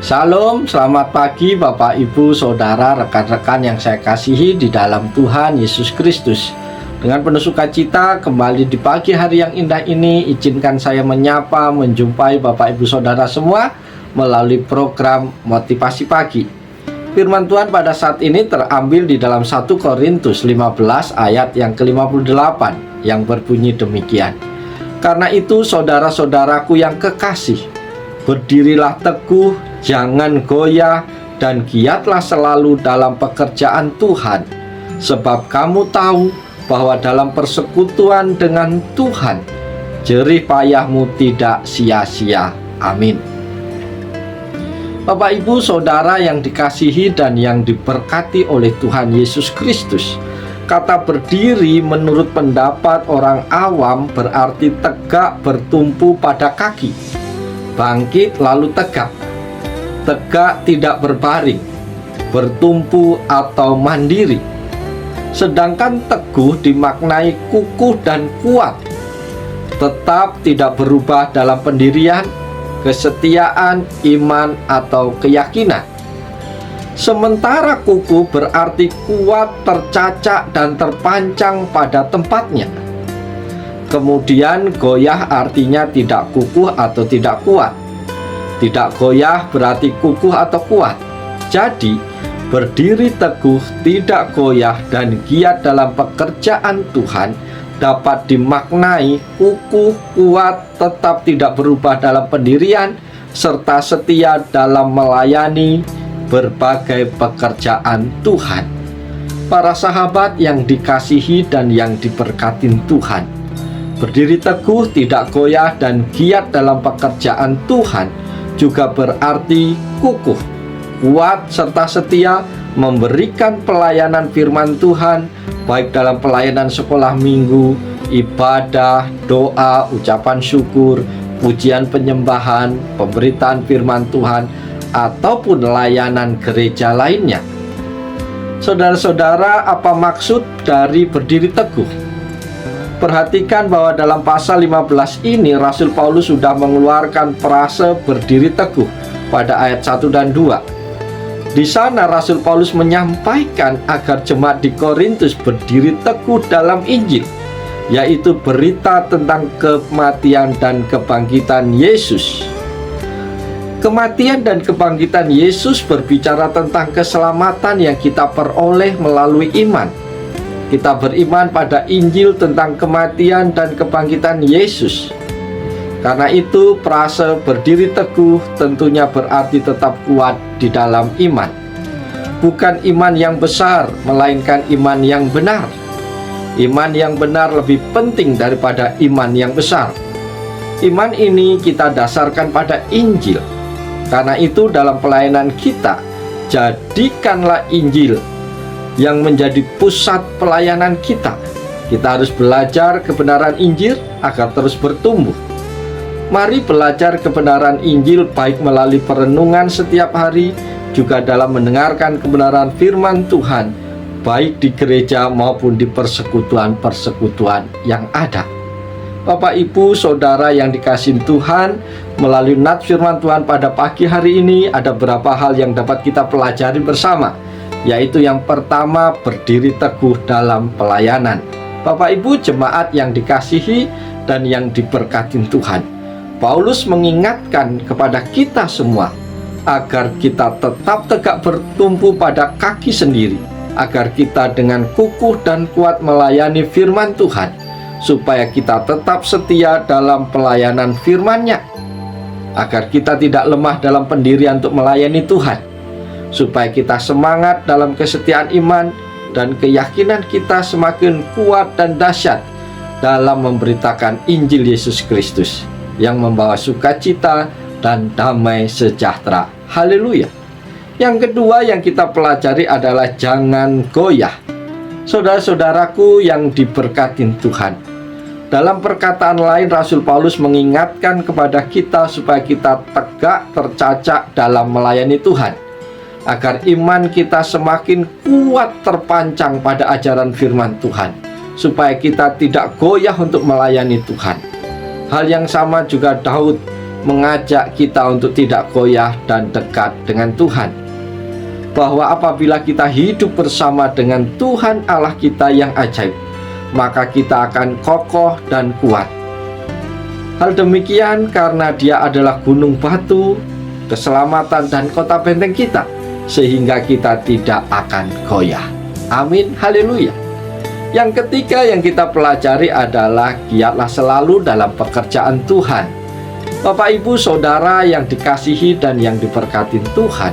Shalom, selamat pagi Bapak, Ibu, Saudara, rekan-rekan yang saya kasihi di dalam Tuhan Yesus Kristus. Dengan penuh sukacita kembali di pagi hari yang indah ini, izinkan saya menyapa, menjumpai Bapak, Ibu, Saudara semua melalui program Motivasi Pagi. Firman Tuhan pada saat ini terambil di dalam 1 Korintus 15 ayat yang ke-58 yang berbunyi demikian. Karena itu saudara-saudaraku yang kekasih, berdirilah teguh, jangan goyah, dan giatlah selalu dalam pekerjaan Tuhan. Sebab kamu tahu bahwa dalam persekutuan dengan Tuhan, jerih payahmu tidak sia-sia. Amin. Bapak, Ibu, Saudara yang dikasihi dan yang diberkati oleh Tuhan Yesus Kristus, kata berdiri menurut pendapat orang awam berarti tegak bertumpu pada kaki. Bangkit lalu tegak. Tegak tidak berbaring, bertumpu atau mandiri. Sedangkan teguh dimaknai kukuh dan kuat, tetap tidak berubah dalam pendirian, kesetiaan, iman, atau keyakinan. Sementara kukuh berarti kuat, tercacak, dan terpancang pada tempatnya. Kemudian goyah artinya tidak kukuh atau tidak kuat. Tidak goyah berarti kukuh atau kuat. Jadi berdiri teguh, tidak goyah, dan giat dalam pekerjaan Tuhan dapat dimaknai kukuh, kuat, tetap tidak berubah dalam pendirian, serta setia dalam melayani berbagai pekerjaan Tuhan. Para sahabat yang dikasihi dan yang diberkatin Tuhan, berdiri teguh, tidak goyah, dan giat dalam pekerjaan Tuhan juga berarti kukuh, kuat, serta setia memberikan pelayanan firman Tuhan, baik dalam pelayanan sekolah minggu, ibadah, doa, ucapan syukur, pujian penyembahan, pemberitaan firman Tuhan, ataupun layanan gereja lainnya. Saudara-saudara, apa maksud dari berdiri teguh? Perhatikan bahwa dalam pasal 15 ini Rasul Paulus sudah mengeluarkan frase berdiri teguh pada ayat 1 dan 2. Di sana Rasul Paulus menyampaikan agar jemaat di Korintus berdiri teguh dalam Injil, yaitu berita tentang kematian dan kebangkitan Yesus. Kematian dan kebangkitan Yesus berbicara tentang keselamatan yang kita peroleh melalui iman. Kita beriman pada Injil tentang kematian dan kebangkitan Yesus. Karena itu, frase berdiri teguh tentunya berarti tetap kuat di dalam iman. Bukan iman yang besar, melainkan iman yang benar. Iman yang benar lebih penting daripada iman yang besar. Iman ini kita dasarkan pada Injil. Karena itu, dalam pelayanan kita, jadikanlah Injil yang menjadi pusat pelayanan kita. Kita harus belajar kebenaran Injil agar terus bertumbuh. Mari belajar kebenaran Injil baik melalui perenungan setiap hari, juga dalam mendengarkan kebenaran firman Tuhan, baik di gereja maupun di persekutuan-persekutuan yang ada. Bapak, Ibu, Saudara yang dikasihi Tuhan, melalui nats firman Tuhan pada pagi hari ini ada beberapa hal yang dapat kita pelajari bersama, yaitu yang pertama, berdiri teguh dalam pelayanan. Bapak, Ibu, jemaat yang dikasihi dan yang diberkati Tuhan, Paulus mengingatkan kepada kita semua agar kita tetap tegak bertumpu pada kaki sendiri, agar kita dengan kukuh dan kuat melayani firman Tuhan, supaya kita tetap setia dalam pelayanan firman-Nya, agar kita tidak lemah dalam pendirian untuk melayani Tuhan, supaya kita semangat dalam kesetiaan iman dan keyakinan kita semakin kuat dan dahsyat dalam memberitakan Injil Yesus Kristus yang membawa sukacita dan damai sejahtera. Haleluya. Yang kedua yang kita pelajari adalah jangan goyah. Saudara-saudaraku yang diberkati Tuhan, dalam perkataan lain Rasul Paulus mengingatkan kepada kita supaya kita tegak, tercacak dalam melayani Tuhan, agar iman kita semakin kuat terpancang pada ajaran firman Tuhan, supaya kita tidak goyah untuk melayani Tuhan. Hal yang sama juga Daud mengajak kita untuk tidak goyah dan dekat dengan Tuhan. Bahwa apabila kita hidup bersama dengan Tuhan Allah kita yang ajaib, maka kita akan kokoh dan kuat. Hal demikian karena Dia adalah gunung batu, keselamatan dan kota benteng kita, sehingga kita tidak akan goyah. Amin, haleluya. Yang ketiga yang kita pelajari adalah giatlah selalu dalam pekerjaan Tuhan. Bapak, Ibu, Saudara yang dikasihi dan yang diberkati Tuhan,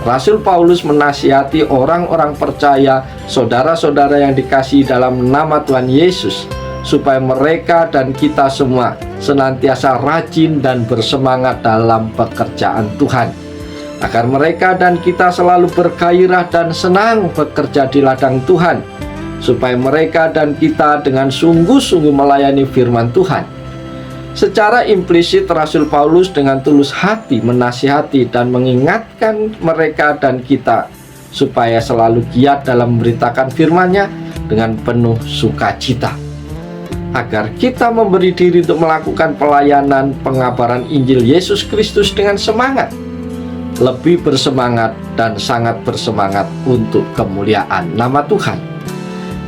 Rasul Paulus menasihati orang-orang percaya, saudara-saudara yang dikasihi dalam nama Tuhan Yesus, supaya mereka dan kita semua senantiasa rajin dan bersemangat dalam pekerjaan Tuhan, agar mereka dan kita selalu bergairah dan senang bekerja di ladang Tuhan, supaya mereka dan kita dengan sungguh-sungguh melayani firman Tuhan. Secara implisit Rasul Paulus dengan tulus hati menasihati dan mengingatkan mereka dan kita supaya selalu giat dalam memberitakan firman-Nya dengan penuh sukacita, agar kita memberi diri untuk melakukan pelayanan pengabaran Injil Yesus Kristus dengan semangat, lebih bersemangat dan sangat bersemangat untuk kemuliaan nama Tuhan.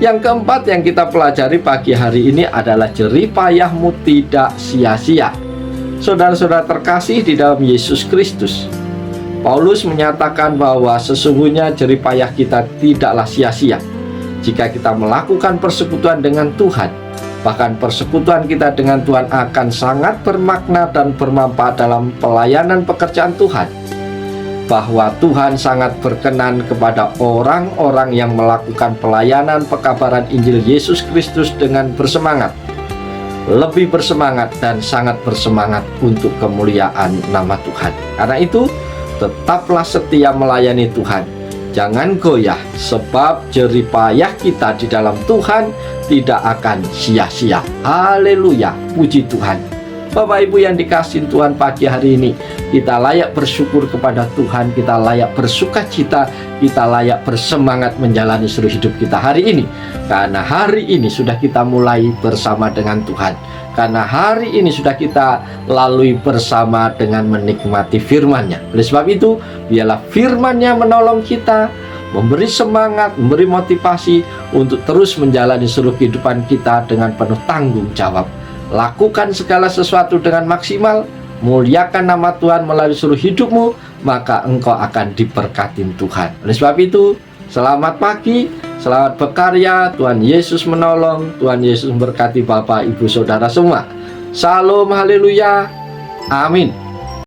Yang keempat yang kita pelajari pagi hari ini adalah jerih payahmu tidak sia-sia. Saudara-saudara terkasih di dalam Yesus Kristus, Paulus menyatakan bahwa sesungguhnya jerih payah kita tidaklah sia-sia jika kita melakukan persekutuan dengan Tuhan. Bahkan persekutuan kita dengan Tuhan akan sangat bermakna dan bermanfaat dalam pelayanan pekerjaan Tuhan. Bahwa Tuhan sangat berkenan kepada orang-orang yang melakukan pelayanan pekabaran Injil Yesus Kristus dengan bersemangat, lebih bersemangat dan sangat bersemangat untuk kemuliaan nama Tuhan. Karena itu, tetaplah setia melayani Tuhan. Jangan goyah, sebab jerih payah kita di dalam Tuhan tidak akan sia-sia. Haleluya, puji Tuhan. Bapak Ibu yang dikasihi Tuhan, pagi hari ini kita layak bersyukur kepada Tuhan, kita layak bersukacita, kita layak bersemangat menjalani seluruh hidup kita hari ini. Karena hari ini sudah kita mulai bersama dengan Tuhan. Karena hari ini sudah kita lalui bersama dengan menikmati firman-Nya. Oleh sebab itu, biarlah firman-Nya menolong kita, memberi semangat, memberi motivasi untuk terus menjalani seluruh kehidupan kita dengan penuh tanggung jawab. Lakukan segala sesuatu dengan maksimal, muliakan nama Tuhan melalui seluruh hidupmu, maka engkau akan diberkati Tuhan. Oleh sebab itu, selamat pagi, selamat berkarya, Tuhan Yesus menolong, Tuhan Yesus memberkati Bapak, Ibu, Saudara semua. Salam, haleluya, amin.